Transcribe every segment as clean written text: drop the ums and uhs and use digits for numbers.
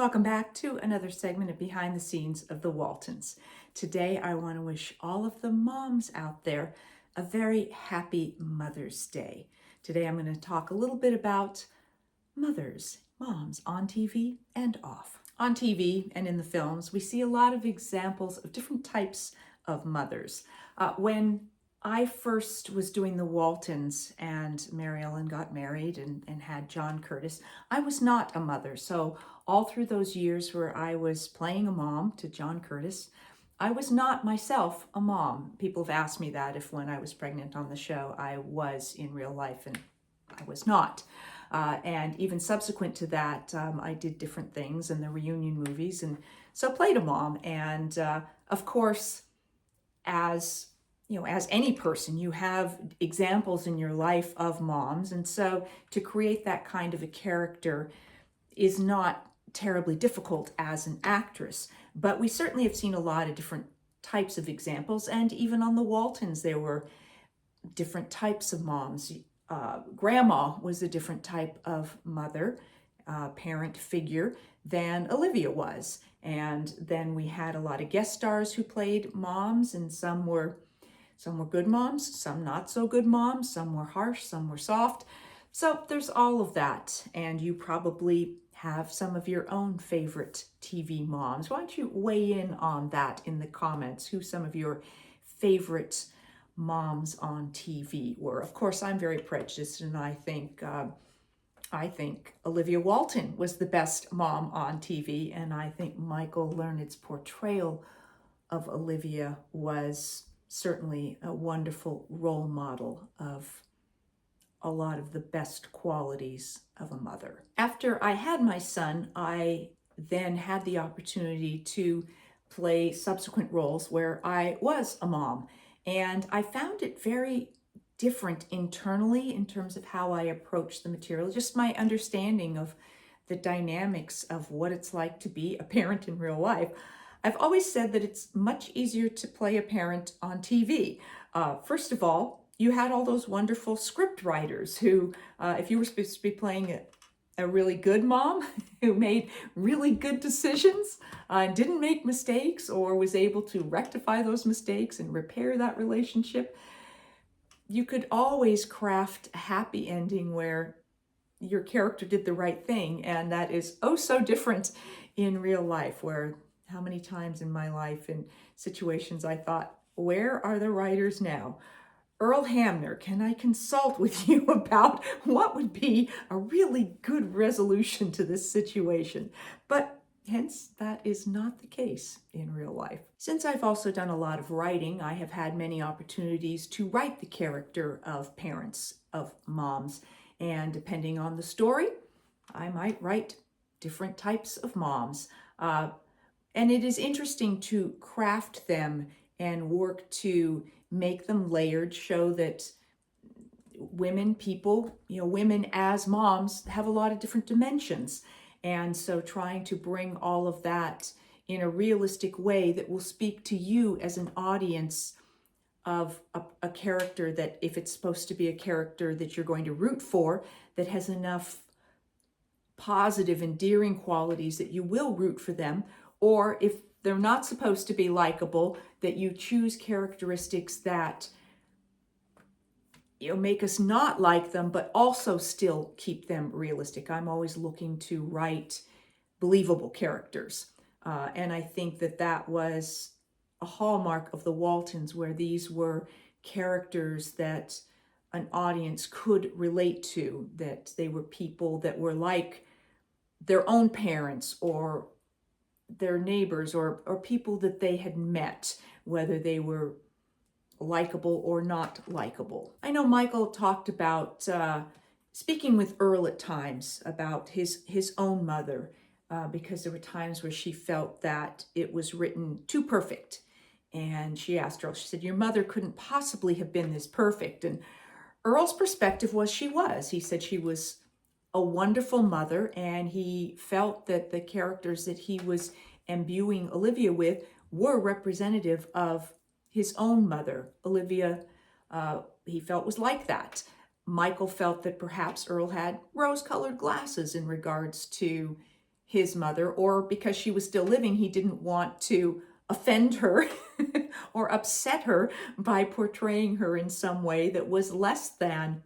Welcome back to another segment of Behind the Scenes of the Waltons. Today, I want to wish all of the moms out there a very happy Mother's Day. Today, I'm going to talk a little bit about mothers, moms on TV and off. On TV and in the films, we see a lot of examples of different types of mothers. When I first was doing the Waltons and Mary Ellen got married and had John Curtis, I was not a mother. So all through those years where I was playing a mom to John Curtis, I was not myself a mom. People have asked me that if when I was pregnant on the show, I was in real life, and I was not. And even subsequent to that, I did different things in the reunion movies, and so played a mom. And of course, as any person, you have examples in your life of moms. And so to create that kind of a character is not terribly difficult as an actress. But we certainly have seen a lot of different types of examples. And even on the Waltons, there were different types of moms. Grandma was a different type of mother, parent figure than Olivia was. And then we had a lot of guest stars who played moms, and some were good moms, some not so good moms, some were harsh, some were soft. So there's all of that, and you probably have some of your own favorite TV moms. Why don't you weigh in on that in the comments, who some of your favorite moms on TV were. Of course, I'm very prejudiced, and I think Olivia Walton was the best mom on TV, and I think Michael Learned's portrayal of Olivia was certainly a wonderful role model of a lot of the best qualities of a mother. After I had my son, I then had the opportunity to play subsequent roles where I was a mom, and I found it very different internally in terms of how I approach the material, just my understanding of the dynamics of what it's like to be a parent in real life. I've always said that it's much easier to play a parent on TV. First of all, you had all those wonderful script writers who, if you were supposed to be playing a really good mom who made really good decisions and didn't make mistakes, or was able to rectify those mistakes and repair that relationship, you could always craft a happy ending where your character did the right thing. And that is oh so different in real life, where how many times in my life in situations I thought, where are the writers now? Earl Hamner, can I consult with you about what would be a really good resolution to this situation? But hence, that is not the case in real life. Since I've also done a lot of writing, I have had many opportunities to write the character of parents, of moms, and depending on the story, I might write different types of moms. And it is interesting to craft them and work to make them layered, show that women as moms have a lot of different dimensions. And so trying to bring all of that in a realistic way that will speak to you as an audience of a character that, if it's supposed to be a character that you're going to root for, that has enough positive, endearing qualities that you will root for them, or if they're not supposed to be likable, that you choose characteristics that make us not like them, but also still keep them realistic. I'm always looking to write believable characters. And I think that was a hallmark of the Waltons, where these were characters that an audience could relate to, that they were people that were like their own parents or their neighbors, or people that they had met, whether they were likable or not likable. I know Michael talked about speaking with Earl at times about his own mother, because there were times where she felt that it was written too perfect. And she asked Earl, she said, your mother couldn't possibly have been this perfect. And Earl's perspective was she was. He said she was a wonderful mother, and he felt that the characters that he was imbuing Olivia with were representative of his own mother. Olivia, he felt, was like that. Michael felt that perhaps Earl had rose-colored glasses in regards to his mother, or because she was still living, he didn't want to offend her or upset her by portraying her in some way that was less than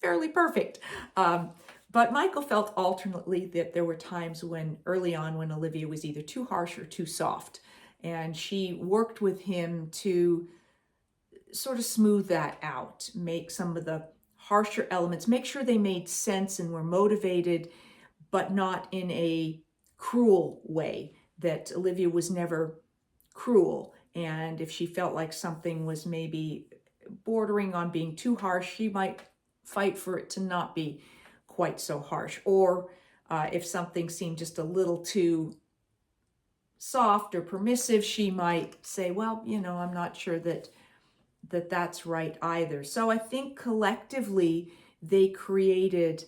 fairly perfect. But Michael felt alternately that there were times early on, when Olivia was either too harsh or too soft. And she worked with him to sort of smooth that out, make some of the harsher elements, make sure they made sense and were motivated, but not in a cruel way, that Olivia was never cruel. And if she felt like something was maybe bordering on being too harsh, she might fight for it to not be quite so harsh. Or if something seemed just a little too soft or permissive, she might say, well, I'm not sure that's right either. So I think collectively they created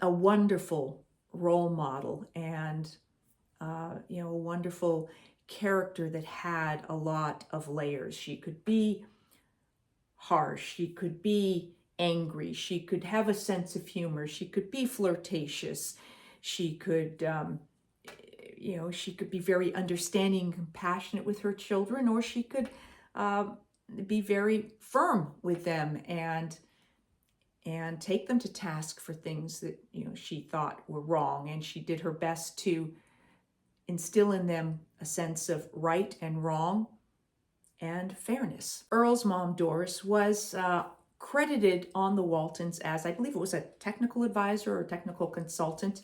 a wonderful role model, and a wonderful character that had a lot of layers. She could be harsh, she could be angry, she could have a sense of humor, she could be flirtatious, she could she could be very understanding and compassionate with her children, or she could be very firm with them and take them to task for things that she thought were wrong. And she did her best to instill in them a sense of right and wrong and fairness. Earl's mom, Doris, was credited on the Waltons as, I believe it was a technical advisor or technical consultant.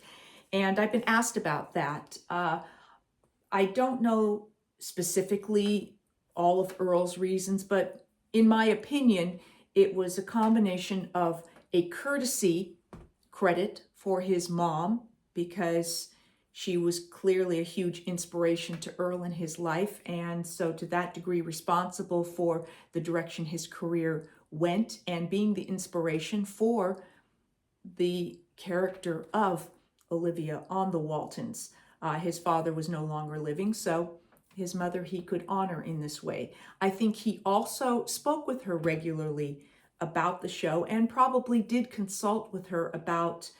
And I've been asked about that. I don't know specifically all of Earl's reasons, but in my opinion, it was a combination of a courtesy credit for his mom, because she was clearly a huge inspiration to Earl in his life, and so to that degree responsible for the direction his career went, and being the inspiration for the character of Olivia on the Waltons. His father was no longer living, so his mother he could honor in this way. I think he also spoke with her regularly about the show, and probably did consult with her about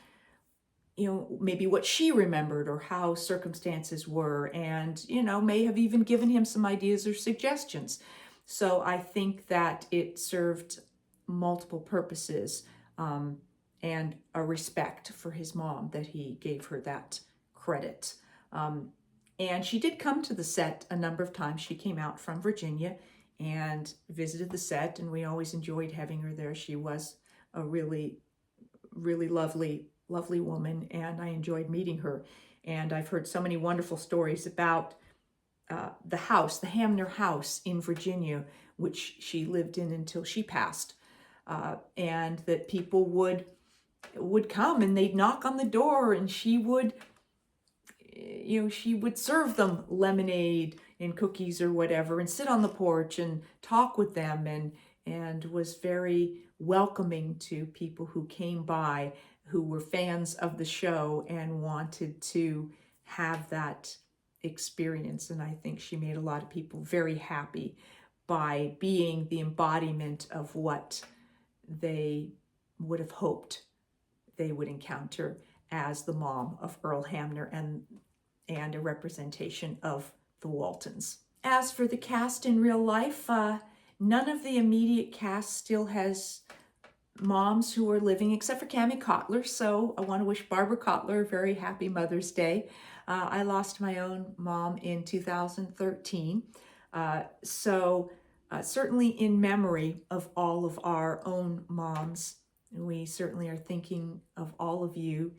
maybe what she remembered or how circumstances were, and may have even given him some ideas or suggestions. So I think that it served multiple purposes, and a respect for his mom that he gave her that credit. And she did come to the set a number of times. She came out from Virginia and visited the set, and we always enjoyed having her there. She was a really, really lovely woman, and I enjoyed meeting her. And I've heard so many wonderful stories about the house, the Hamner house in Virginia, which she lived in until she passed, and that people would come and they'd knock on the door, and she would serve them lemonade and cookies or whatever, and sit on the porch and talk with them, and was very welcoming to people who came by who were fans of the show and wanted to have that experience. And I think she made a lot of people very happy by being the embodiment of what they would have hoped they would encounter as the mom of Earl Hamner, and a representation of the Waltons. As for the cast in real life, none of the immediate cast still has moms who are living, except for Cammie Kotler. So I want to wish Barbara Kotler a very happy Mother's Day. I lost my own mom in 2013. Certainly in memory of all of our own moms, we certainly are thinking of all of you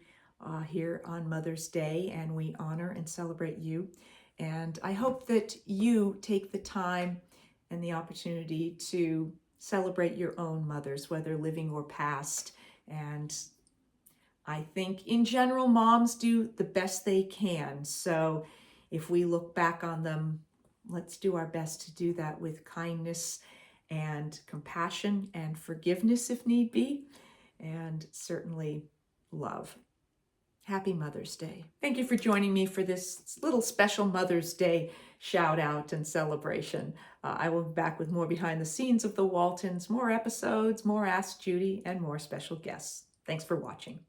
here on Mother's Day, and we honor and celebrate you. And I hope that you take the time and the opportunity to celebrate your own mothers, whether living or past. And I think in general, moms do the best they can. So if we look back on them, let's do our best to do that with kindness and compassion and forgiveness if need be, and certainly love. Happy Mother's Day. Thank you for joining me for this little special Mother's Day shout out and celebration. I will be back with more behind the scenes of the Waltons, more episodes, more Ask Judy, and more special guests. Thanks for watching.